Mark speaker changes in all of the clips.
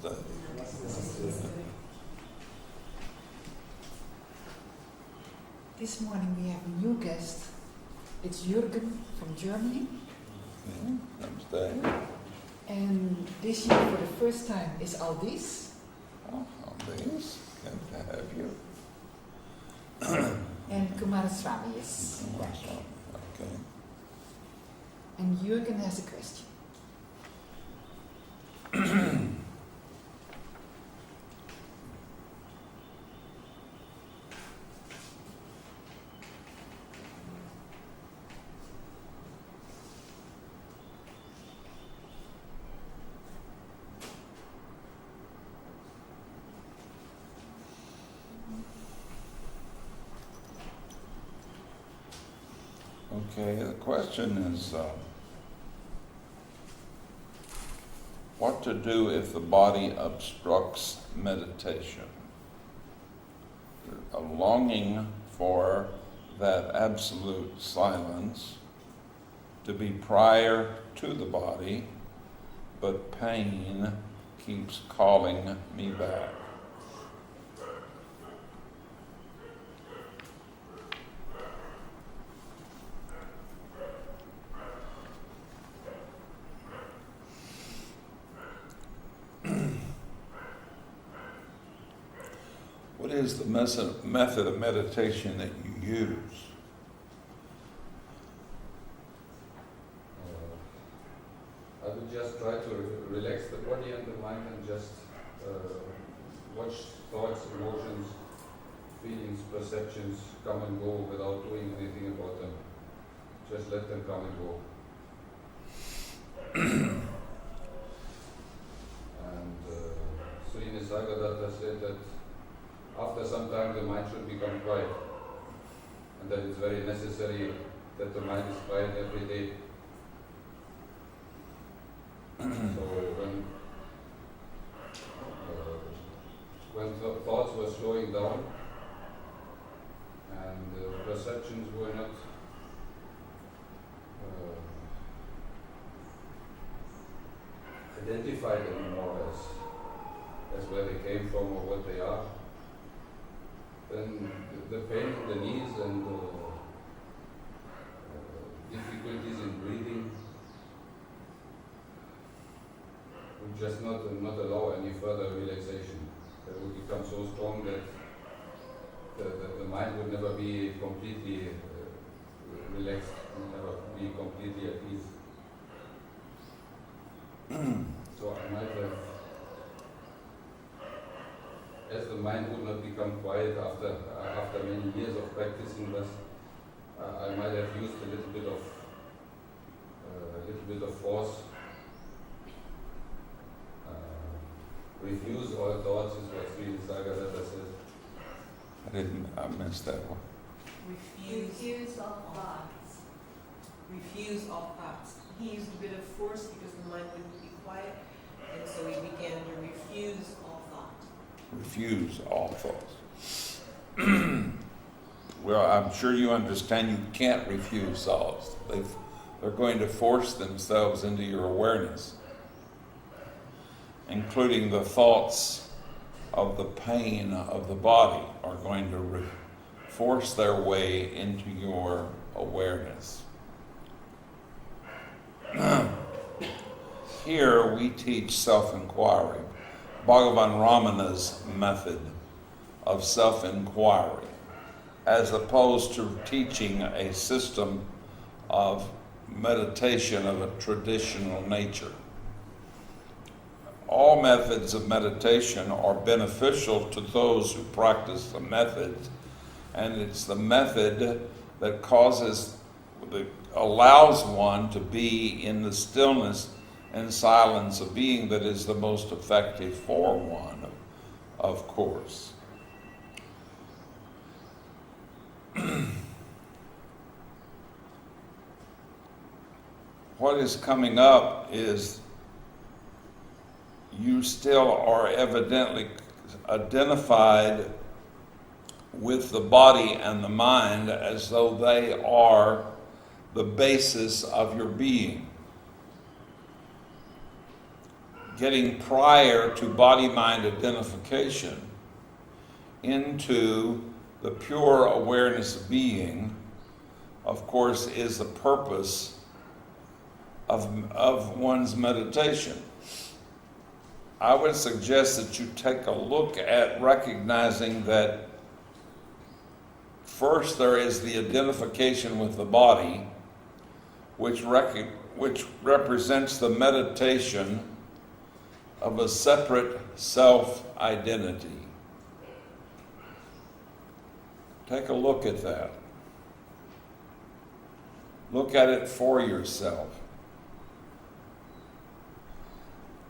Speaker 1: Namaste.
Speaker 2: This morning we have a new guest. It's Jürgen from Germany.
Speaker 1: Namaste.
Speaker 2: And this year for the first time is Aldis.
Speaker 1: Oh, Aldis, good to have you.
Speaker 2: And Kumaraswamy is back.
Speaker 1: Okay.
Speaker 2: And Jürgen has a question.
Speaker 1: Okay, the question is what to do if the body obstructs meditation? A longing for that absolute silence to be prior to the body, but pain keeps calling me back. What is the method of meditation that you use?
Speaker 3: I would just try to relax the body and the mind and just watch thoughts, emotions, feelings, perceptions come and go without doing anything about them. Just let them come and go. And Sri Nisargadatta said that after some time the mind should become quiet, and that it's very necessary that the mind is quiet every day. So when thoughts were slowing down and perceptions were not identified anymore as where they came from or what they are, then the pain in the knees and difficulties in breathing would just not allow any further relaxation. It would become so strong that the mind would never be completely relaxed, never be completely at ease. So I might have, as the mind would not become quiet after many years of practicing this, I might have used a little bit of force. Refuse all thoughts is what Sri Nisargadatta says.
Speaker 1: I missed that one.
Speaker 4: Refuse all thoughts. Refuse all thoughts. He used a bit of force because the mind wouldn't be quiet, and so he began to refuse all thought.
Speaker 1: Refuse all thoughts. Well, I'm sure you understand you can't refuse thoughts. They're going to force themselves into your awareness, including the thoughts of the pain of the body are going to force their way into your awareness. Here we teach self-inquiry, Bhagavan Ramana's method of self-inquiry, as opposed to teaching a system of meditation of a traditional nature. All methods of meditation are beneficial to those who practice the method, and it's the method that allows one to be in the stillness and silence of being that is the most effective for one, of course. What is coming up is you still are evidently identified with the body and the mind as though they are the basis of your being. getting prior to body-mind identification into the pure awareness of being, of course, is the purpose of one's meditation. I would suggest that you take a look at recognizing that first there is the identification with the body, which represents the meditation of a separate self-identity. Take a look at that. Look at it for yourself.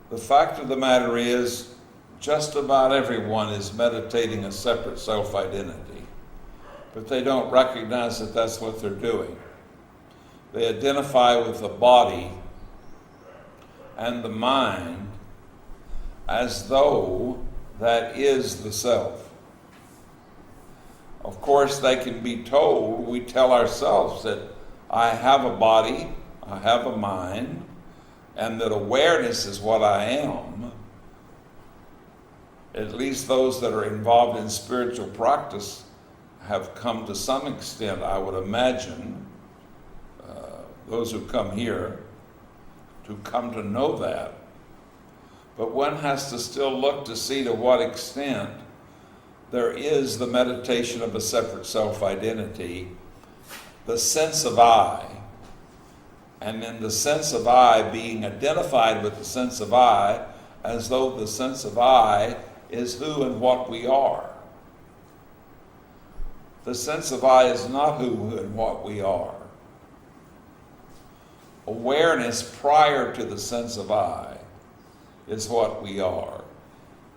Speaker 1: The fact of the matter is, just about everyone is meditating a separate self-identity, but they don't recognize that that's what they're doing. They identify with the body and the mind as though that is the self. Of course, they can be told, we tell ourselves that I have a body, I have a mind, and that awareness is what I am. At least those that are involved in spiritual practice have come to some extent, I would imagine, those who come here, to come to know that. But one has to still look to see to what extent there is the meditation of a separate self-identity, the sense of I, and then the sense of I being identified with the sense of I as though the sense of I is who and what we are. The sense of I is not who and what we are. Awareness prior to the sense of I is what we are.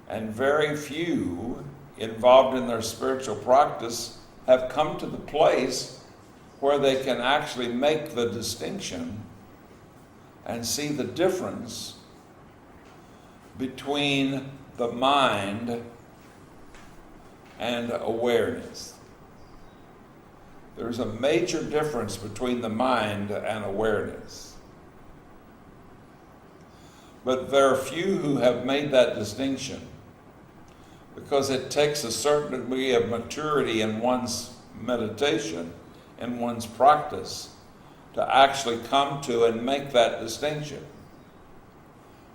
Speaker 1: And very few involved in their spiritual practice have come to the place where they can actually make the distinction and see the difference between the mind and awareness. There's a major difference between the mind and awareness. But there are few who have made that distinction because it takes a certain degree of maturity in one's meditation, in one's practice, to actually come to and make that distinction.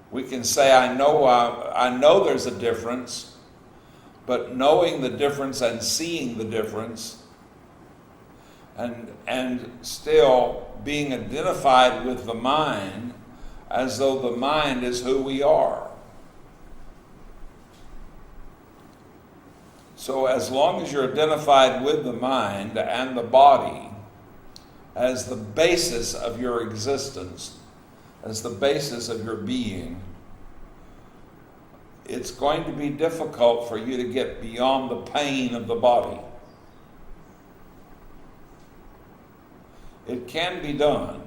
Speaker 1: We can say, I know there's a difference, but knowing the difference and seeing the difference and still being identified with the mind as though the mind is who we are. So as long as you're identified with the mind and the body as the basis of your existence, as the basis of your being, it's going to be difficult for you to get beyond the pain of the body. It can be done,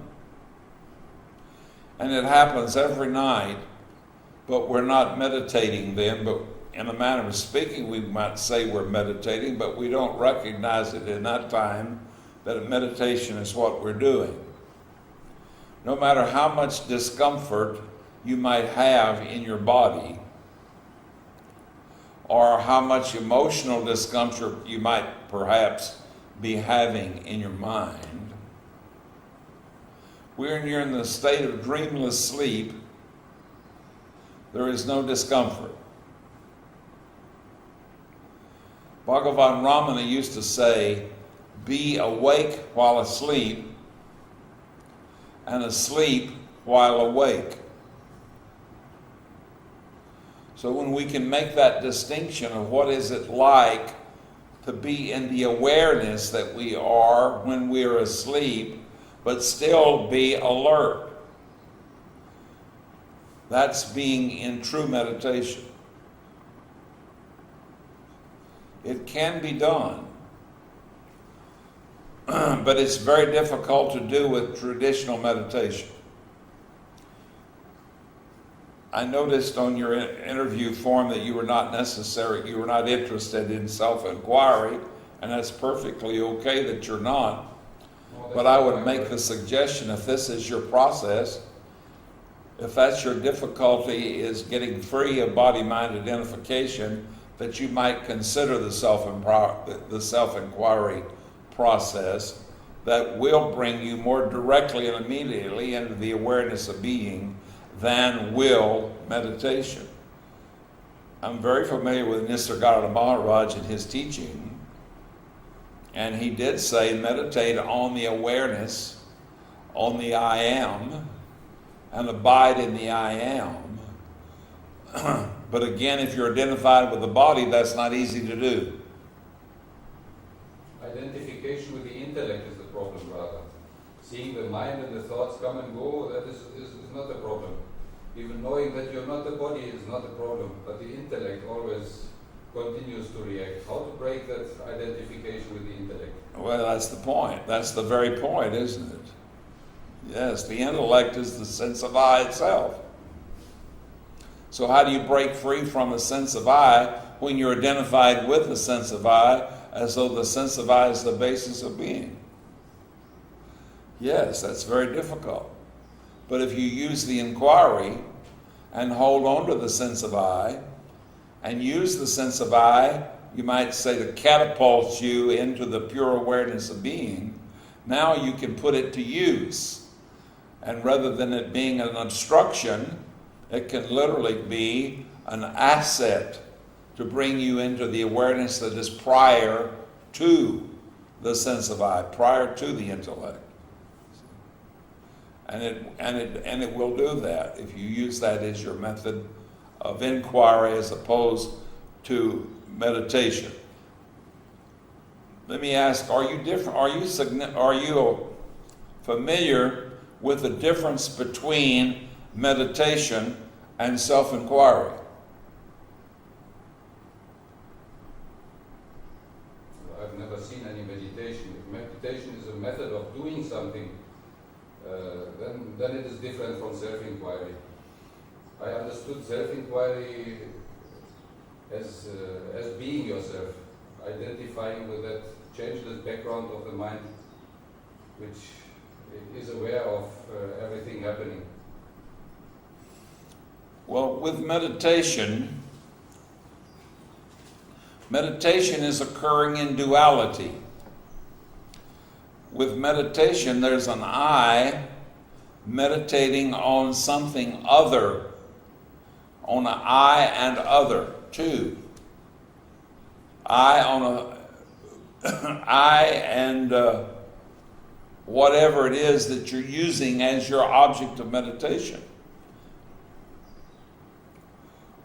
Speaker 1: and it happens every night, but we're not meditating then. But in a manner of speaking, we might say we're meditating, but we don't recognize it in that time that meditation is what we're doing. No matter how much discomfort you might have in your body, or how much emotional discomfort you might perhaps be having in your mind, when you're in the state of dreamless sleep, there is no discomfort. Bhagavan Ramana used to say, be awake while asleep and asleep while awake. So when we can make that distinction of what is it like to be in the awareness that we are when we're asleep, but still be alert, that's being in true meditation. It can be done, but it's very difficult to do with traditional meditation. I noticed on your interview form that you were not interested in self-inquiry, and that's perfectly okay that you're not. But I would make the suggestion, if this is your process, if that's your difficulty, is getting free of body-mind identification, that you might consider the self-inquiry process that will bring you more directly and immediately into the awareness of being than will meditation. I'm very familiar with Nisargadatta Maharaj and his teaching, and he did say meditate on the awareness, on the I am, and abide in the I am. But again, if you're identified with the body, that's not easy to do.
Speaker 3: Identification with the intellect is the problem, rather. Seeing the mind and the thoughts come and go, that is not a problem. Even knowing that you're not the body is not a problem, but the intellect always continues to react. How to break that identification with the intellect?
Speaker 1: Well, that's the point. That's the very point, isn't it? Yes, the intellect is the sense of I itself. So how do you break free from the sense of I when you're identified with the sense of I as though the sense of I is the basis of being? Yes, that's very difficult. But if you use the inquiry and hold on to the sense of I and use the sense of I, you might say, to catapult you into the pure awareness of being, now you can put it to use. And rather than it being an obstruction, it can literally be an asset to bring you into the awareness that is prior to the sense of I, prior to the intellect. And it will do that if you use that as your method of inquiry as opposed to meditation. Let me ask: Are you familiar with the difference between meditation and self-inquiry?
Speaker 3: I've never seen any meditation. If meditation is a method of doing something, then it is different from self-inquiry. I understood self-inquiry as being yourself, identifying with that changeless background of the mind, which is aware of everything happening.
Speaker 1: Well, with meditation is occurring in duality. With meditation, there's an I meditating on something other, on an I and other, too. I and whatever it is that you're using as your object of meditation.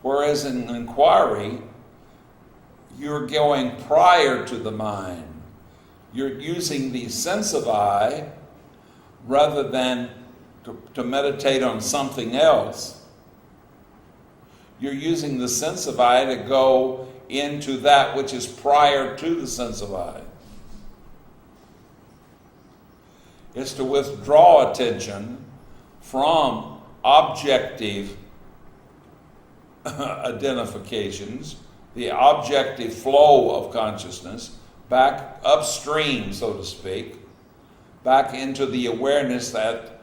Speaker 1: Whereas in inquiry, you're going prior to the mind. You're using the sense of I rather than to meditate on something else. You're using the sense of I to go into that which is prior to the sense of I. It's to withdraw attention from objective identifications, the objective flow of consciousness, back upstream, so to speak, back into the awareness that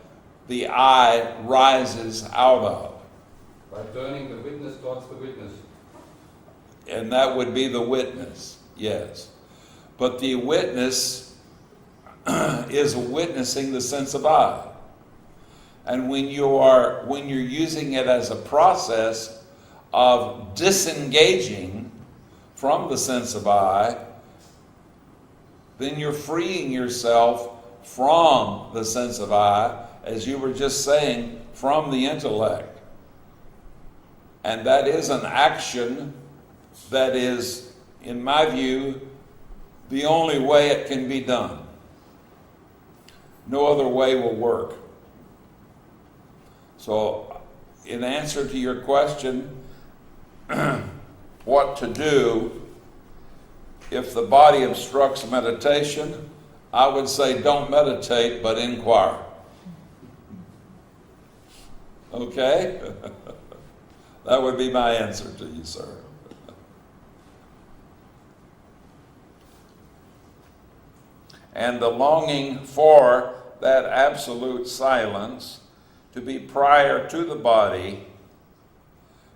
Speaker 1: the I rises out of.
Speaker 3: By turning the witness towards the witness.
Speaker 1: And that would be the witness, yes. But the witness is witnessing the sense of I. And when you're using it as a process of disengaging from the sense of I, then you're freeing yourself from the sense of I, as you were just saying, from the intellect. And that is an action that is, in my view, the only way it can be done. No other way will work. So, in answer to your question, what to do if the body obstructs meditation, I would say don't meditate, but inquire. Okay? That would be my answer to you, sir. And the longing for that absolute silence to be prior to the body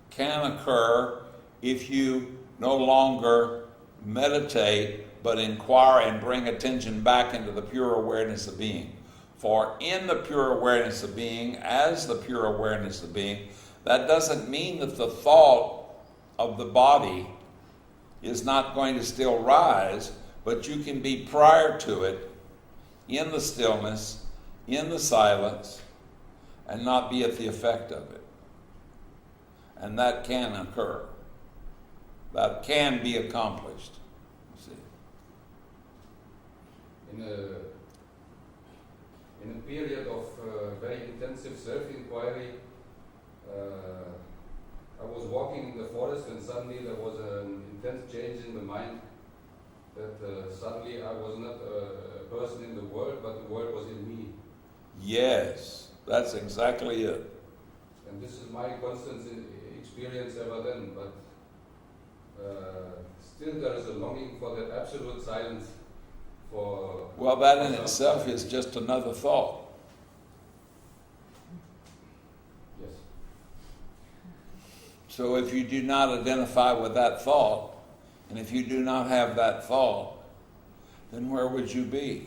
Speaker 1: can occur if you no longer meditate but inquire and bring attention back into the pure awareness of being. For in the pure awareness of being, as the pure awareness of being, that doesn't mean that the thought of the body is not going to still rise, but you can be prior to it in the stillness, in the silence, and not be at the effect of it. And that can occur. That can be accomplished. You see.
Speaker 3: In a period of very intensive self-inquiry, I was walking in the forest and suddenly there was an intense change in the mind that suddenly I was not a person in the world, but the world was in me.
Speaker 1: Yes, that's exactly it.
Speaker 3: And this is my constant experience ever then, but still there is a longing for that absolute silence.
Speaker 1: Well, that in itself is just another thought.
Speaker 3: Yes.
Speaker 1: So if you do not identify with that thought, and if you do not have that thought, then where would you be?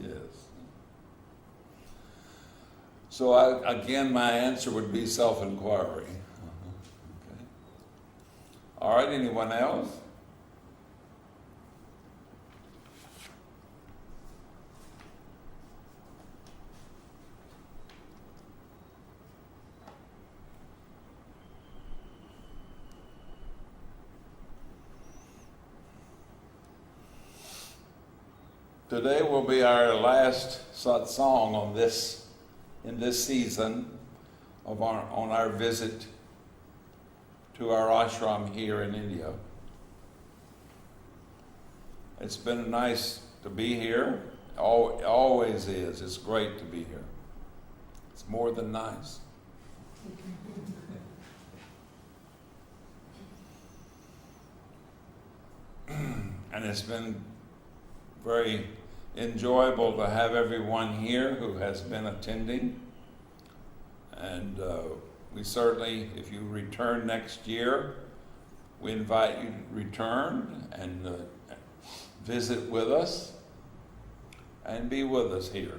Speaker 1: Yes. So again, my answer would be self-inquiry. Okay. All right, anyone else? Today will be our last satsang in this season on our visit to our ashram here in India. It's been nice to be here. Always is. It's great to be here. It's more than nice. And it's been very enjoyable to have everyone here who has been attending. And we certainly, if you return next year, we invite you to return and visit with us and be with us here.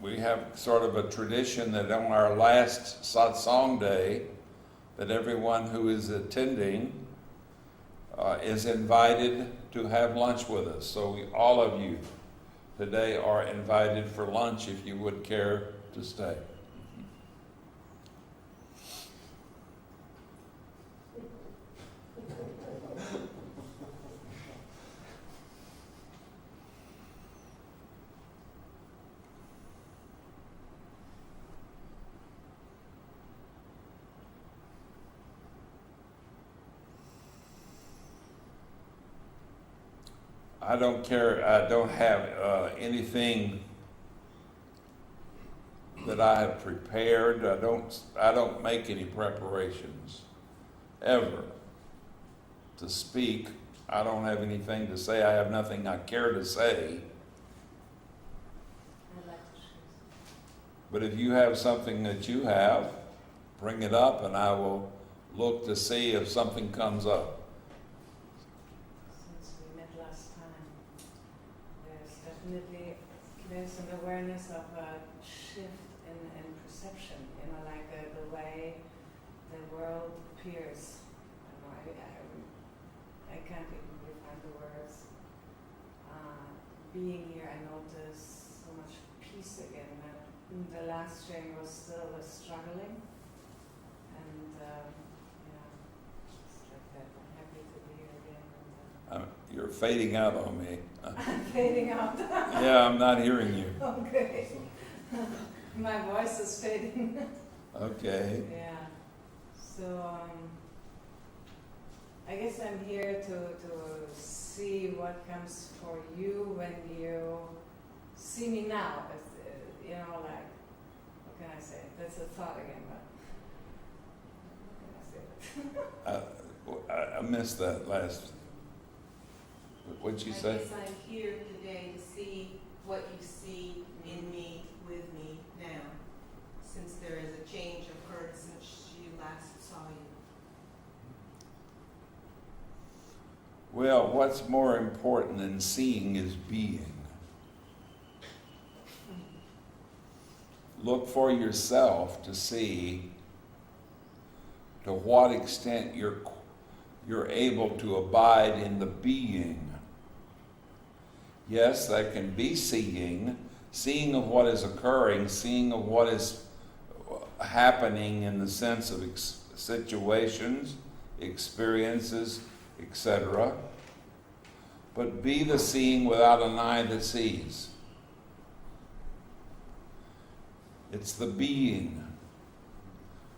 Speaker 1: We have sort of a tradition that on our last satsang day, that everyone who is attending is invited to have lunch with us. So all of you today are invited for lunch if you would care to stay. I don't care. I don't have anything that I have prepared. I don't make any preparations ever to speak. I don't have anything to say. I have nothing I care to say.
Speaker 5: I'd like to share.
Speaker 1: But if you have something that you have, bring it up, and I will look to see if something comes up.
Speaker 5: Since we met last time, there's an awareness of a shift in perception, like the way the world appears. I can't even define the words. Being here, I notice so much peace again. The last sharing was still struggling, and just like that. I'm happy to be here again.
Speaker 1: You're fading out on me.
Speaker 5: I'm fading out.
Speaker 1: Yeah, I'm not hearing you.
Speaker 5: Okay. My voice is fading.
Speaker 1: Okay.
Speaker 5: Yeah. So I guess I'm here to see what comes for you when you see me now. you know, like, what can I say? That's a thought again, but what can I say?
Speaker 1: I missed that last. What'd you say?
Speaker 4: I guess I'm here today to see what you see in me, with me now, since there is a change occurred since you last saw you.
Speaker 1: Well, what's more important than seeing is being. Look for yourself to see to what extent you're able to abide in the being. Yes, that can be seeing of what is occurring, seeing of what is happening in the sense of situations, experiences, etc. But be the seeing without an eye that sees. It's the being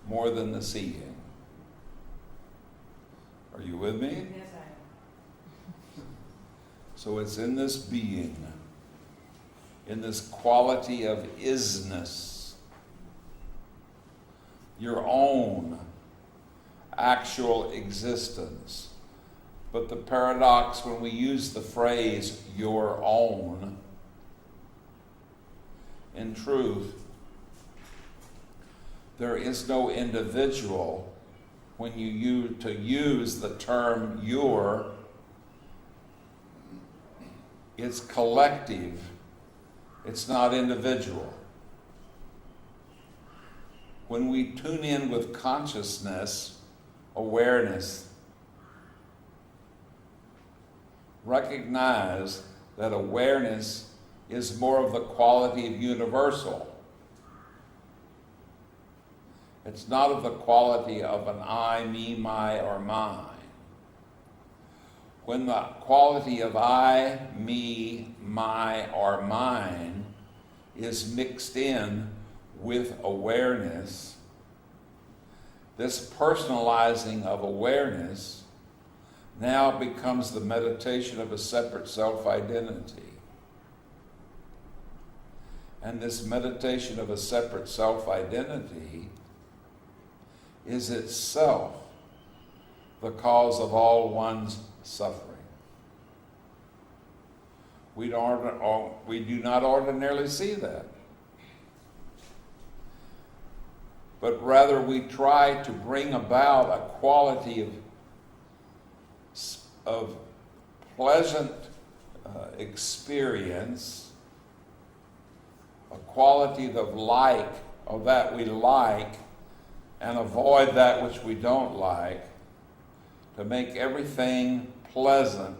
Speaker 1: more than the seeing. Are you with me?
Speaker 5: Yes, I am.
Speaker 1: So it's in this being, in this quality of isness, your own actual existence. But the paradox when we use the phrase your own, in truth, there is no individual when you use the term your. It's collective. It's not individual. When we tune in with consciousness, awareness, recognize that awareness is more of the quality of universal. It's not of the quality of an I, me, my, or mine. When the quality of I, me, my, or mine is mixed in with awareness, this personalizing of awareness now becomes the meditation of a separate self-identity. And this meditation of a separate self-identity is itself the cause of all one's suffering. We do not ordinarily see that. But rather we try to bring about a quality of pleasant experience, a quality of that we like, and avoid that which we don't like, to make everything pleasant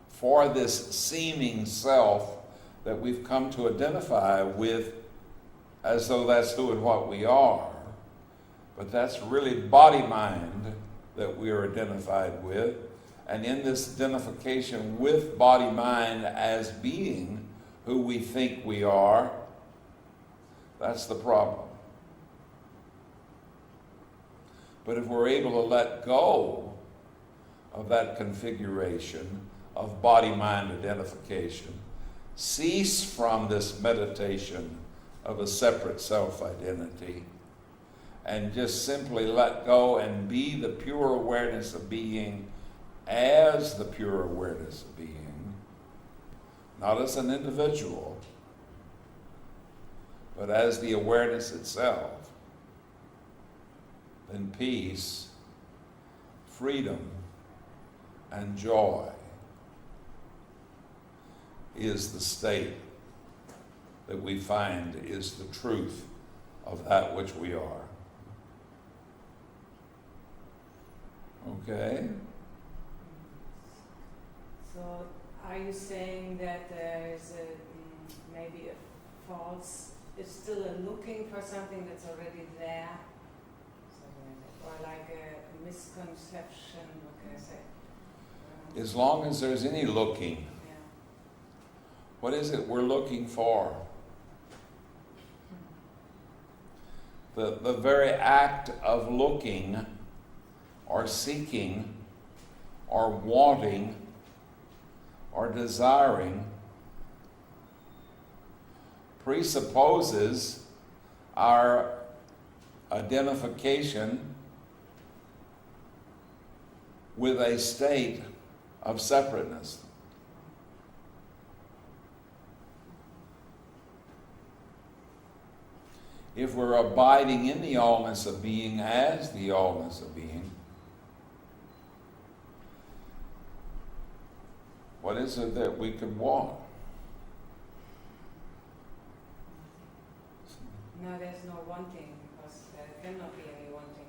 Speaker 1: for this seeming self that we've come to identify with as though that's who and what we are. But that's really body-mind that we are identified with. And in this identification with body-mind as being who we think we are, that's the problem. But if we're able to let go of that configuration of body-mind identification, cease from this meditation of a separate self-identity, and just simply let go and be the pure awareness of being as the pure awareness of being, not as an individual, but as the awareness itself, then peace, freedom, and joy is the state that we find is the truth of that which we are. Okay?
Speaker 5: So are you saying that there is maybe a false, it's still a looking for something that's already there? Or like a misconception, what can I say?
Speaker 1: As long as there's any looking,
Speaker 5: Yeah.
Speaker 1: what is it we're looking for? The very act of looking or seeking or wanting or desiring presupposes our identification with a state of separateness. If we're abiding in the allness of being as the allness of being, what is it that we could want?
Speaker 5: No, there's no wanting, because there cannot be any wanting.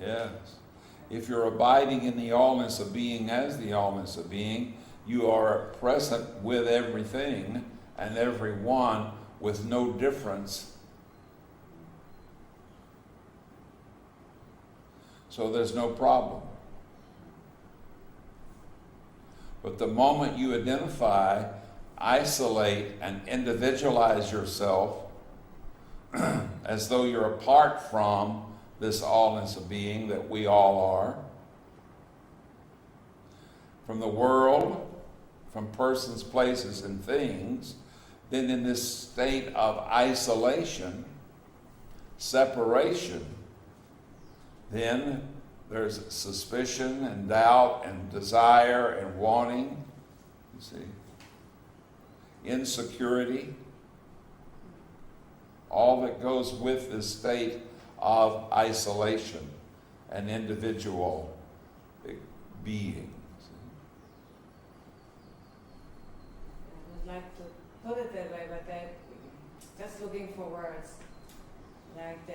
Speaker 1: Yes. If you're abiding in the allness of being as the allness of being, you are present with everything and everyone with no difference. So there's no problem. But the moment you identify, isolate, and individualize yourself as though you're apart from this allness of being that we all are, from the world, from persons, places, and things, then in this state of isolation, separation, then there's suspicion and doubt and desire and wanting, you see, insecurity, all that goes with this state of isolation and individual being.
Speaker 5: I would like to put it that way, but I'm just looking for words. Like the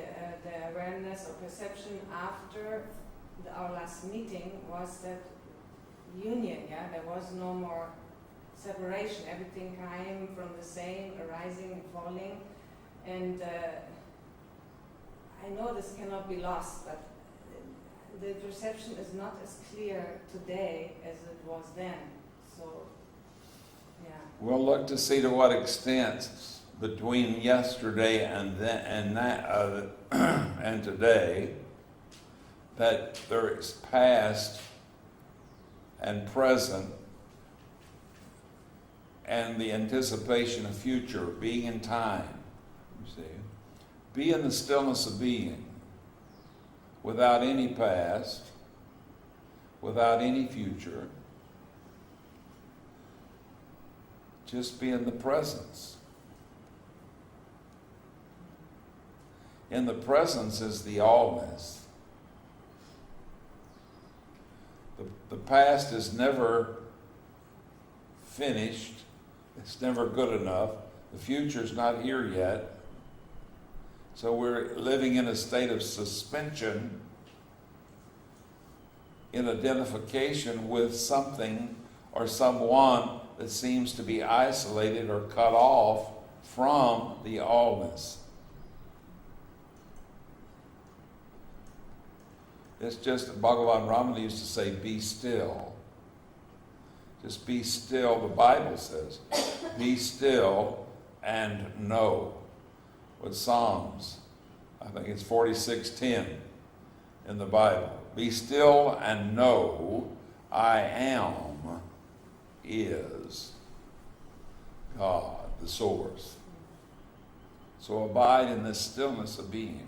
Speaker 5: awareness or perception after our last meeting was that union, yeah? There was no more separation. Everything came from the same, arising and falling. And I know this cannot be lost, but the perception is not as clear today as it was then. So, yeah.
Speaker 1: We'll look to see to what extent between yesterday and then and today that there is past and present and the anticipation of future, being in time. You see, be in the stillness of being, without any past, without any future. Just be in the presence. In the presence is the allness. The past is never finished. It's never good enough. The future's not here yet. So we're living in a state of suspension in identification with something or someone that seems to be isolated or cut off from the allness. It's just, Bhagavan Ramana used to say, be still. Just be still, the Bible says. Be still and know. With Psalms, I think it's 46:10 in the Bible. Be still and know I am is God, the source. So abide in this stillness of being.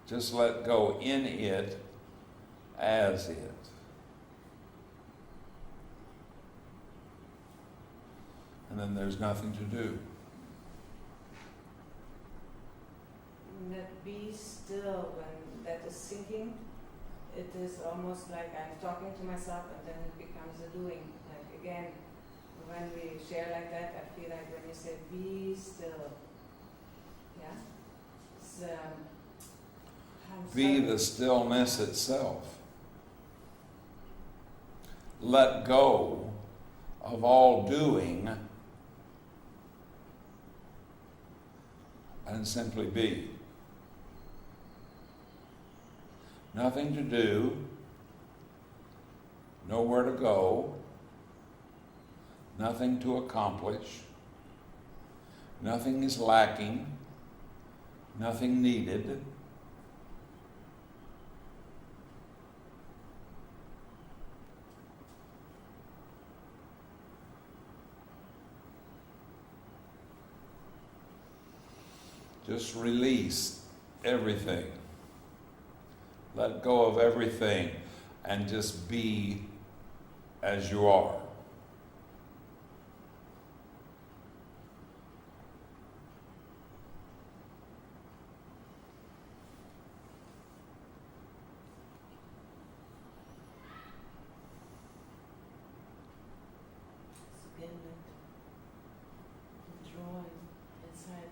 Speaker 1: Just let go in it as it. And then there's nothing to do.
Speaker 5: That be still, when that is sinking, it is almost like I'm talking to myself and then it becomes a doing. Like again, when we share like that, I feel like when you say be still, yeah? It's,
Speaker 1: Be the stillness itself. Let go of all doing and simply be. Nothing to do, nowhere to go, nothing to accomplish, nothing is lacking, nothing needed. Just release everything. Let go of everything and just be as you are.
Speaker 5: Spin it, drawing inside.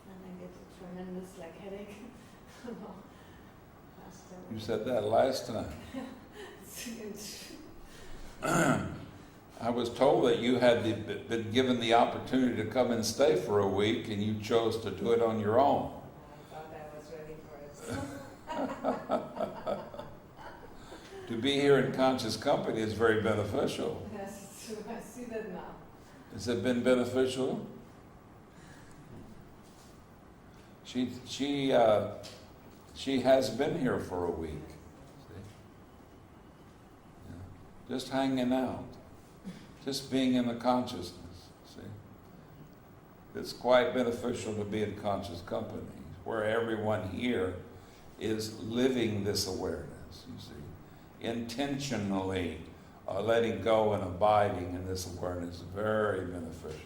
Speaker 5: And I get a tremendous headache. Last time.
Speaker 1: You said that last time. I was told that you had been given the opportunity to come and stay for a week, and you chose to do it on your own.
Speaker 5: I thought I was ready for it.
Speaker 1: To be here in conscious company is very beneficial.
Speaker 5: Yes, it's true. I see that now.
Speaker 1: Has it been beneficial? She has been here for a week. See? Yeah. Just hanging out. Just being in the consciousness. See? It's quite beneficial to be in conscious company, where everyone here is living this awareness, you see. Intentionally letting go and abiding in this awareness is very beneficial.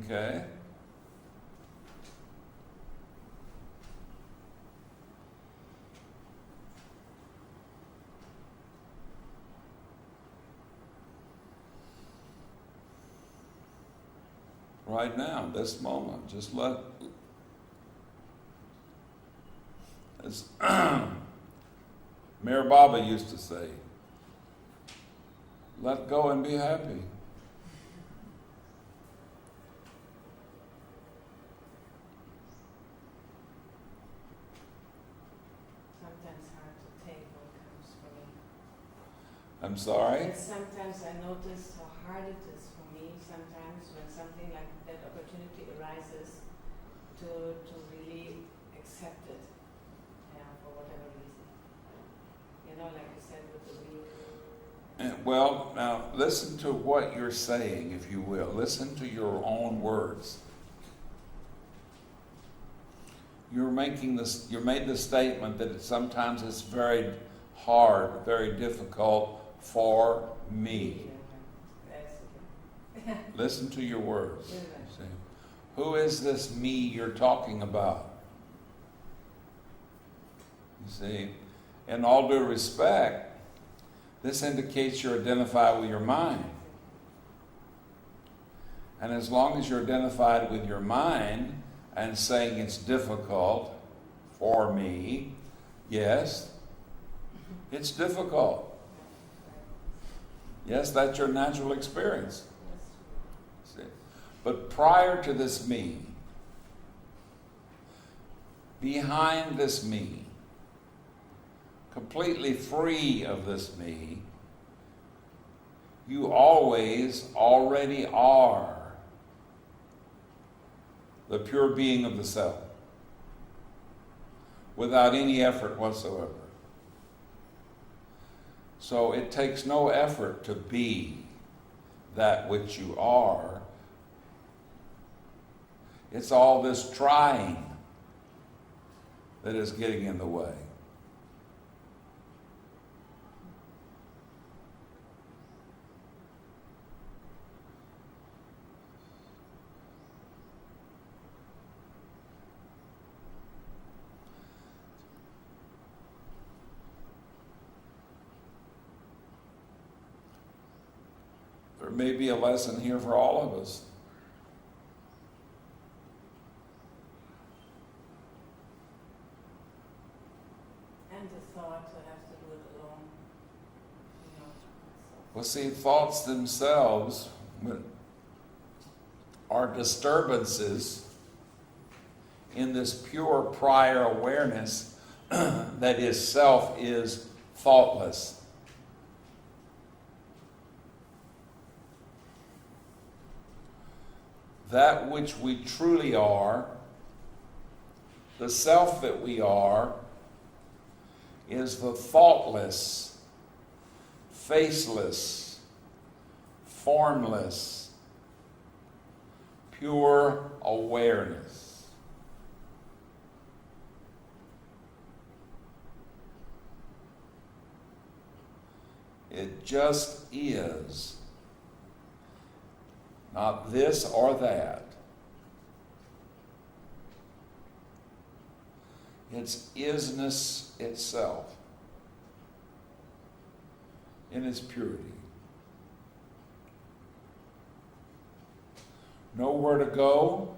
Speaker 1: Okay? Right now, this moment, just let, as Mayor Baba used to say, let go and be happy.
Speaker 5: Sometimes hard to take what comes for me.
Speaker 1: I'm sorry?
Speaker 5: And sometimes I notice how hard it is for me sometimes when something like that opportunity arises to really accept it, for whatever reason. Like you said with the week.
Speaker 1: Well, now listen to what you're saying, if you will. Listen to your own words. You made the statement that sometimes it's very hard, very difficult for me. Listen to your words. You see. Who is this me you're talking about? You see, in all due respect, this indicates you identify with your mind. And as long as you're identified with your mind and saying it's difficult for me, yes, it's difficult. Yes, that's your natural experience. See? But prior to this me, behind this me, completely free of this me, you always already are the pure being of the self, without any effort whatsoever. So it takes no effort to be that which you are. It's all this trying that is getting in the way. There may be a lesson here for all of us.
Speaker 5: And the thought to have to do it alone.
Speaker 1: Well, see, thoughts themselves are disturbances in this pure prior awareness that is self is thoughtless. That which we truly are, the self that we are, is the thoughtless, faceless, formless, pure awareness. It just is. Not this or that. It's isness itself in its purity. Nowhere to go,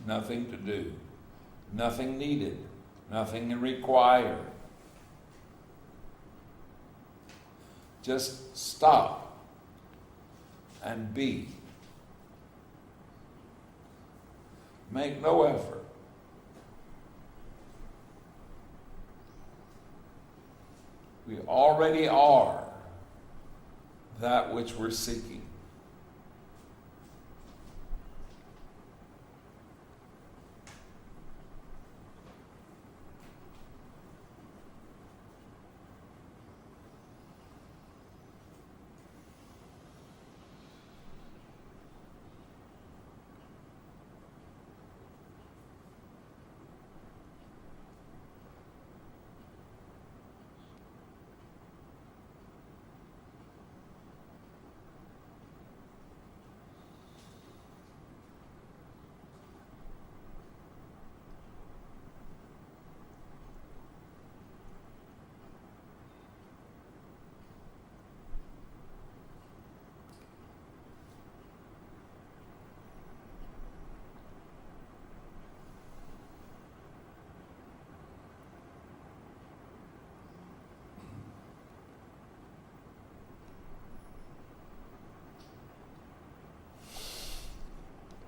Speaker 1: nothing to do. Nothing needed, nothing required. Just stop and be. Make no effort. We already are that which we're seeking.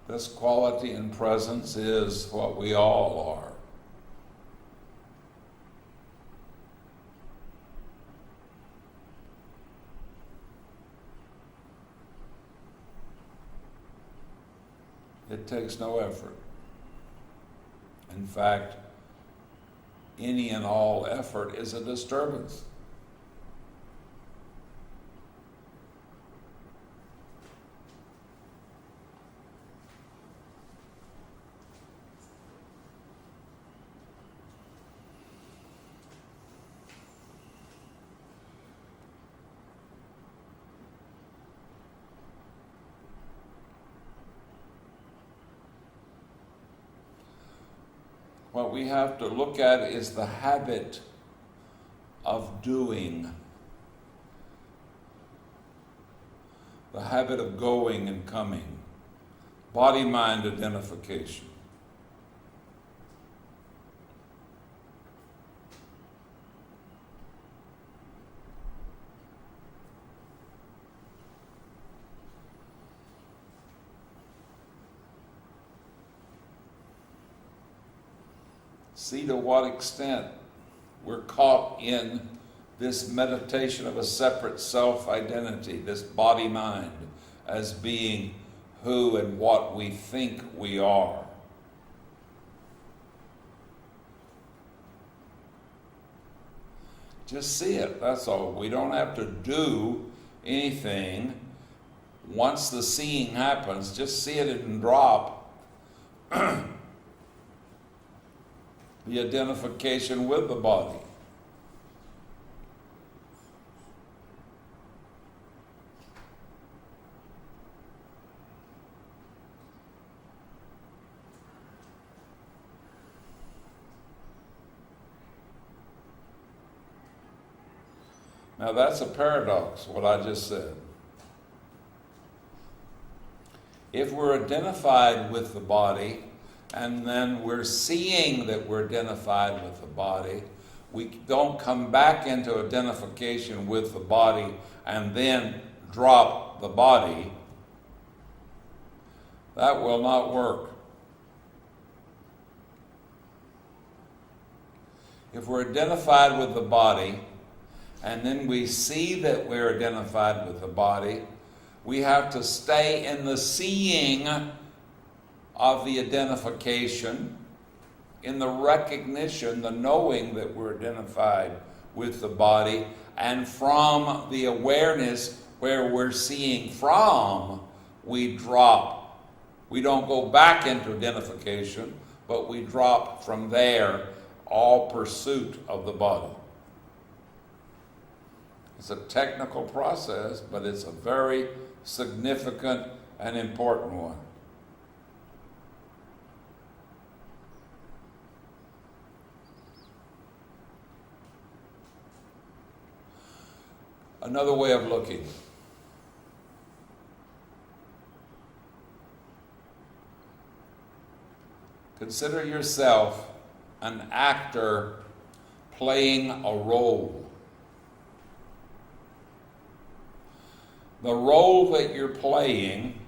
Speaker 1: This quality and presence is what we all are. It takes no effort. In fact, any and all effort is a disturbance. What we have to look at is the habit of doing, the habit of going and coming, body-mind identification. See to what extent we're caught in this meditation of a separate self-identity, this body-mind, as being who and what we think we are. Just see it, that's all. We don't have to do anything. Once the seeing happens, just see it and drop the identification with the body. Now that's a paradox, what I just said. If we're identified with the body, and then we're seeing that we're identified with the body, we don't come back into identification with the body and then drop the body. That will not work. If we're identified with the body, and then we see that we're identified with the body, we have to stay in the seeing of the identification, in the recognition, the knowing that we're identified with the body, and from the awareness where we're seeing from, we drop. We don't go back into identification, but we drop from there all pursuit of the body. It's a technical process, but it's a very significant and important one. Another way of looking. Consider yourself an actor playing a role. The role that you're playing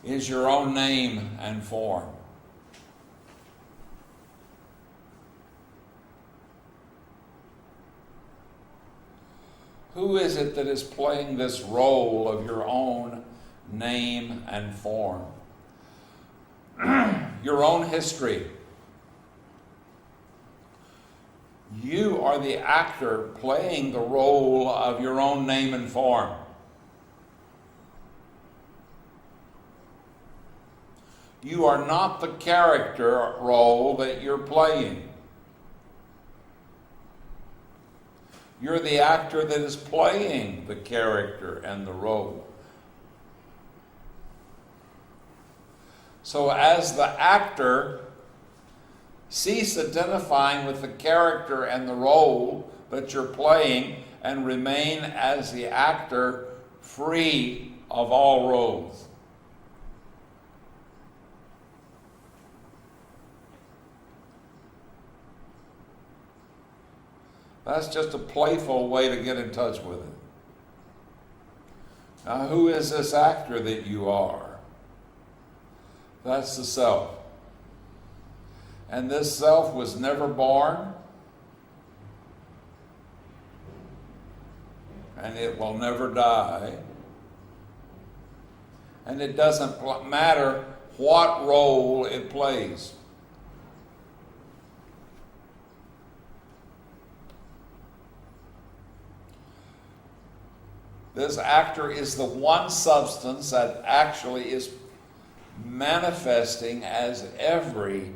Speaker 1: is your own name and form. Who is it that is playing this role of your own name and form? Your own history. You are the actor playing the role of your own name and form. You are not the character role that you're playing. You're the actor that is playing the character and the role. So as the actor, cease identifying with the character and the role that you're playing and remain as the actor, free of all roles. That's just a playful way to get in touch with it. Now, who is this actor that you are? That's the self. And this self was never born, and it will never die. And it doesn't matter what role it plays. This actor is the one substance that actually is manifesting as every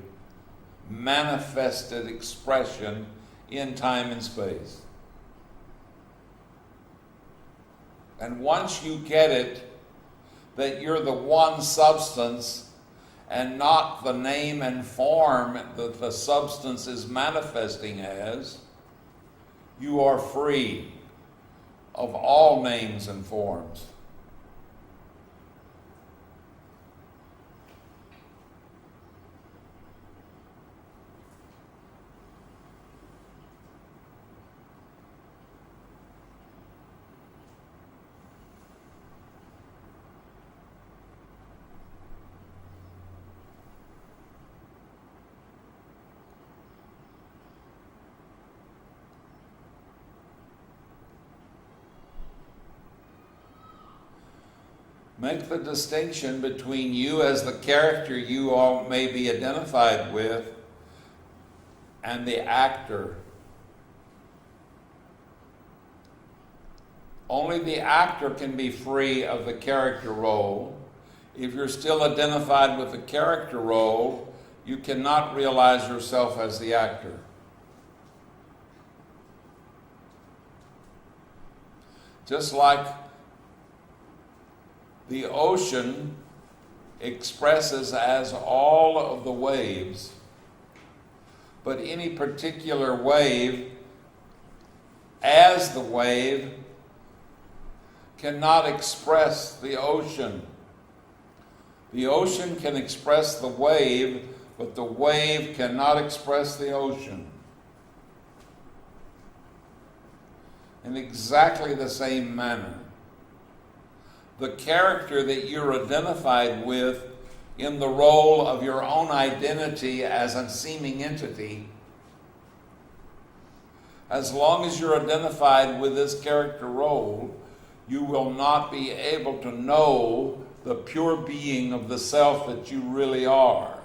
Speaker 1: manifested expression in time and space. And once you get it, that you're the one substance and not the name and form that the substance is manifesting as, you are free of all names and forms. Make the distinction between you as the character you all may be identified with and the actor. Only the actor can be free of the character role. If you're still identified with the character role, you cannot realize yourself as the actor. Just like the ocean expresses as all of the waves, but any particular wave as the wave cannot express the ocean. The ocean can express the wave, but the wave cannot express the ocean. In exactly the same manner, the character that you're identified with in the role of your own identity as a seeming entity, as long as you're identified with this character role, you will not be able to know the pure being of the self that you really are.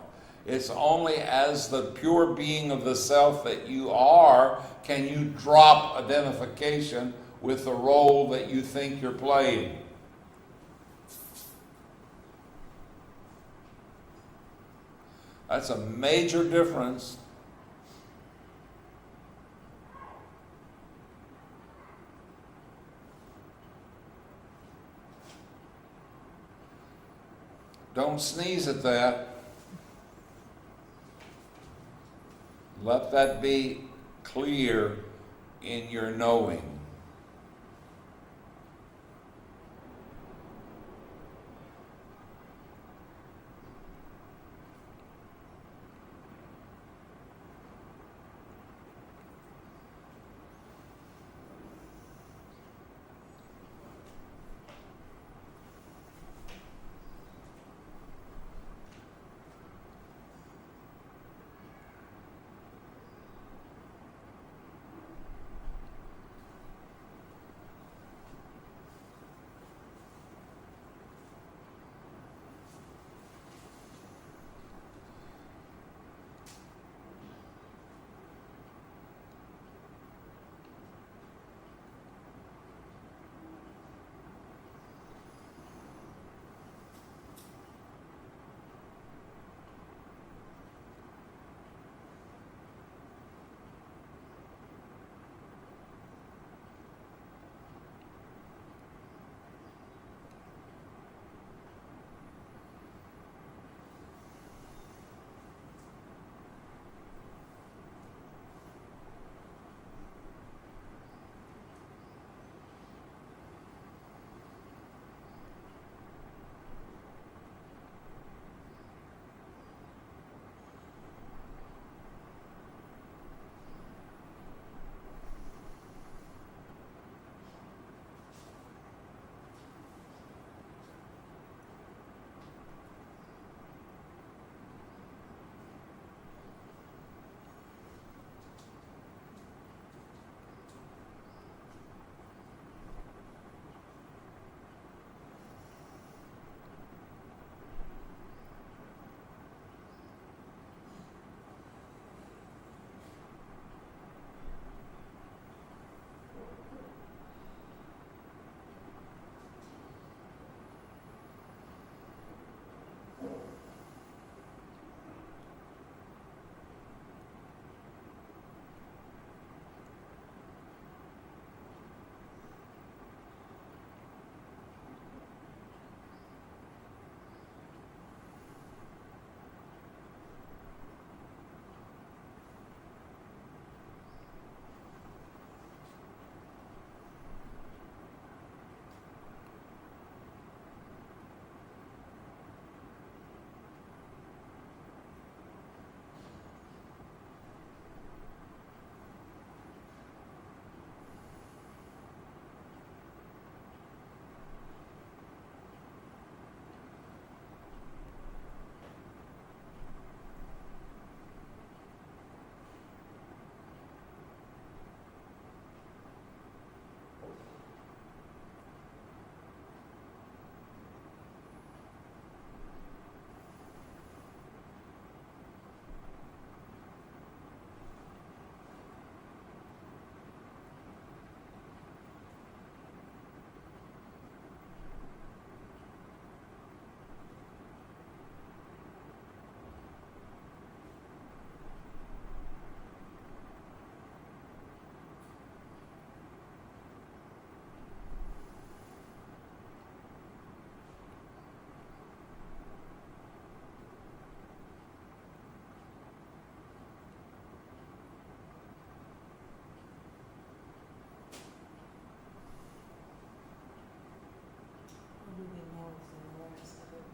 Speaker 1: It's only as the pure being of the self that you are can you drop identification with the role that you think you're playing. That's a major difference. Don't sneeze at that. Let that be clear in your knowing.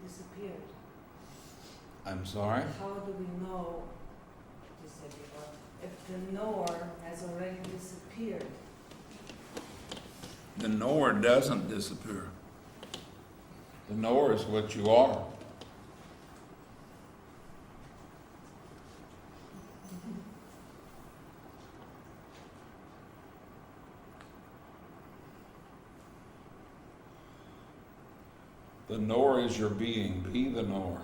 Speaker 5: Disappeared.
Speaker 1: I'm sorry?
Speaker 5: How do we know, you said before, if the knower has already disappeared?
Speaker 1: The knower doesn't disappear. The knower is what you are. The knower is your being. Be the knower.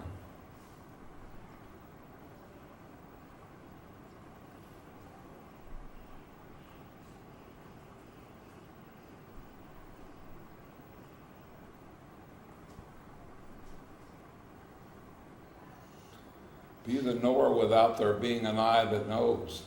Speaker 1: Be the knower without there being an eye that knows.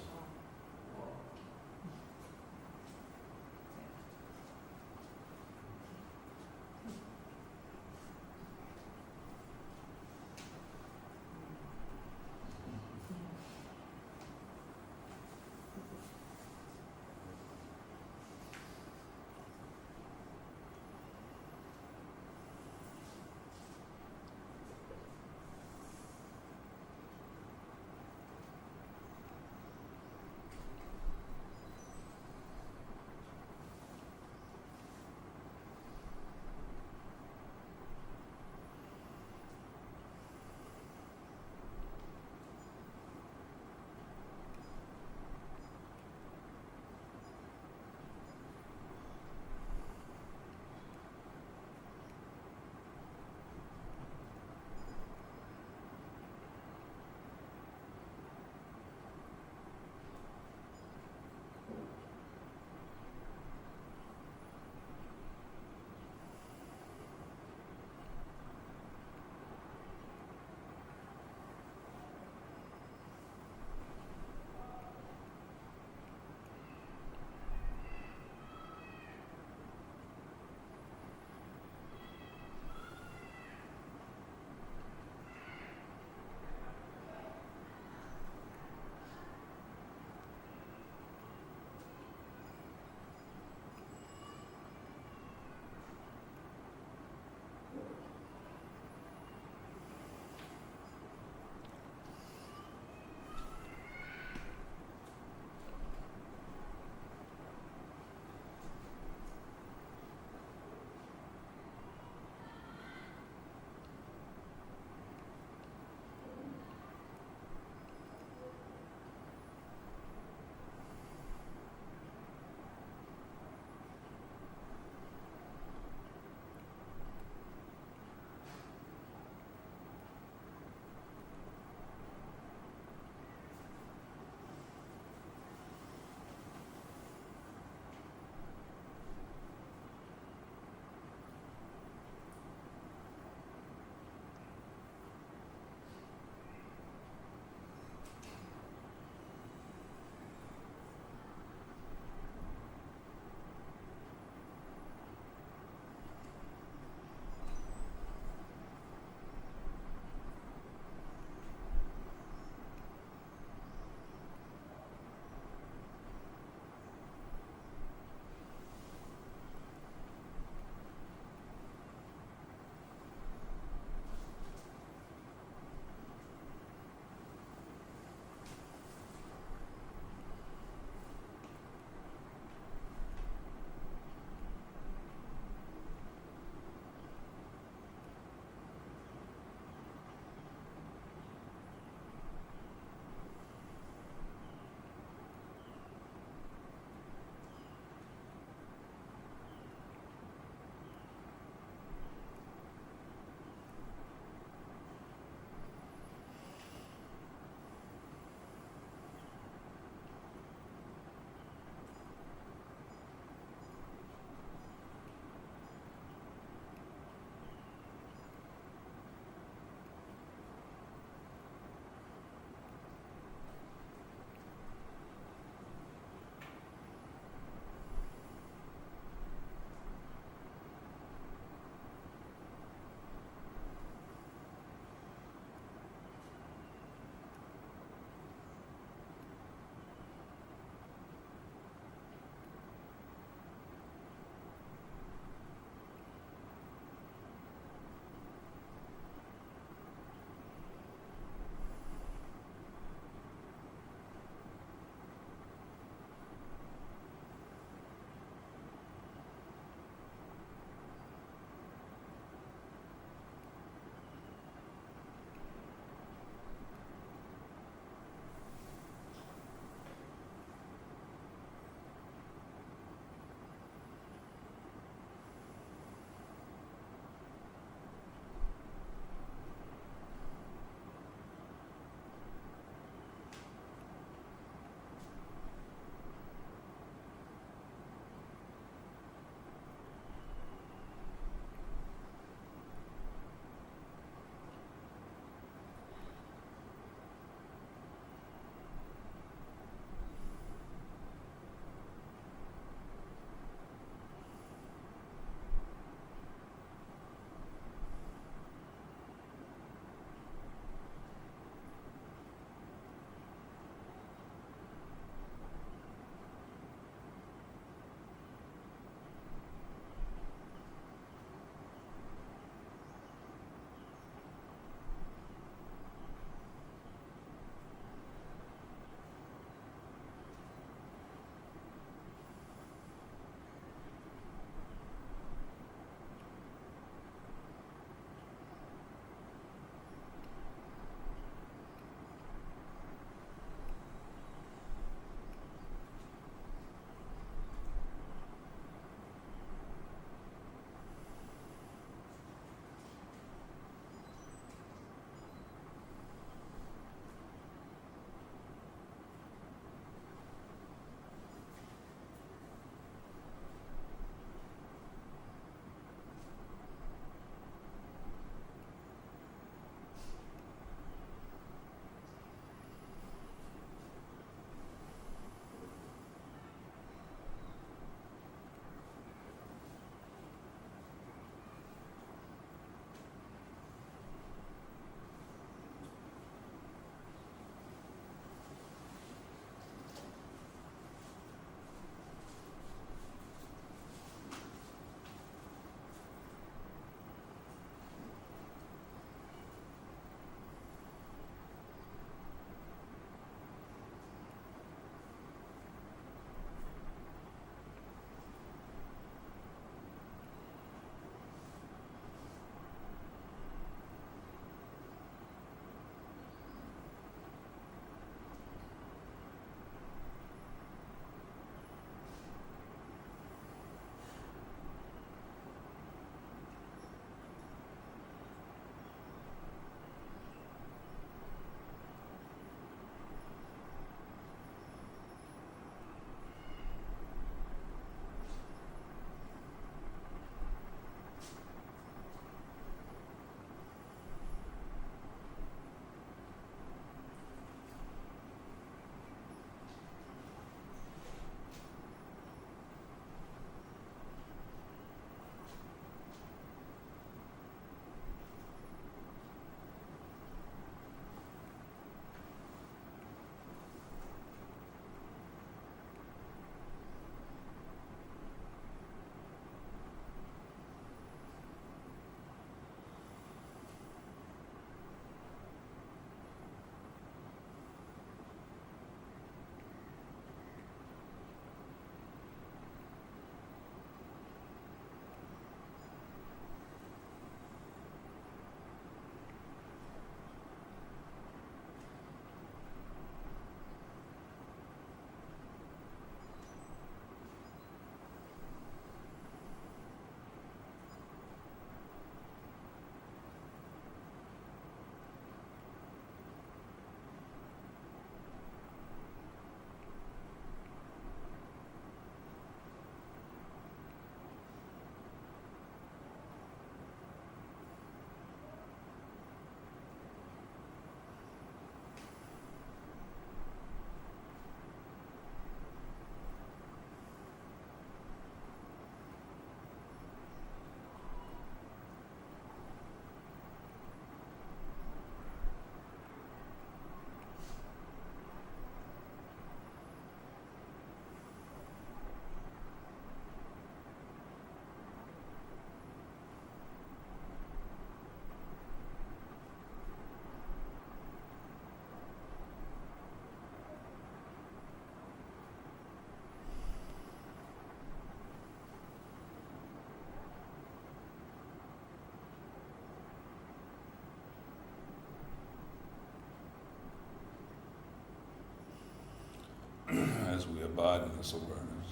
Speaker 1: as we abide in this awareness,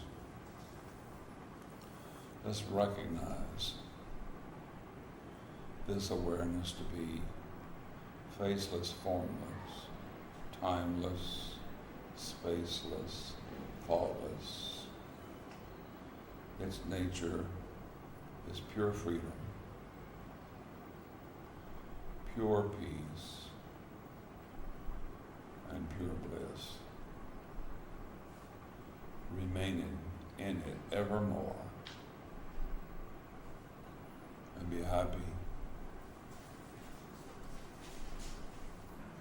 Speaker 1: let's recognize this awareness to be faceless, formless, timeless, spaceless, faultless. Its nature is pure freedom, pure peace, and pure bliss, remaining in it evermore, and be happy.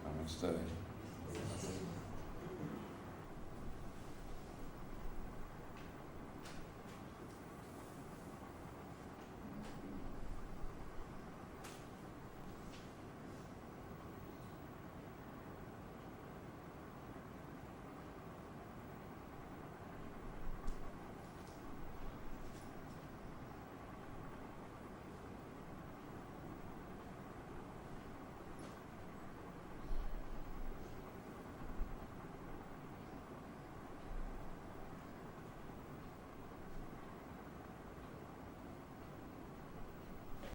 Speaker 1: Namaste.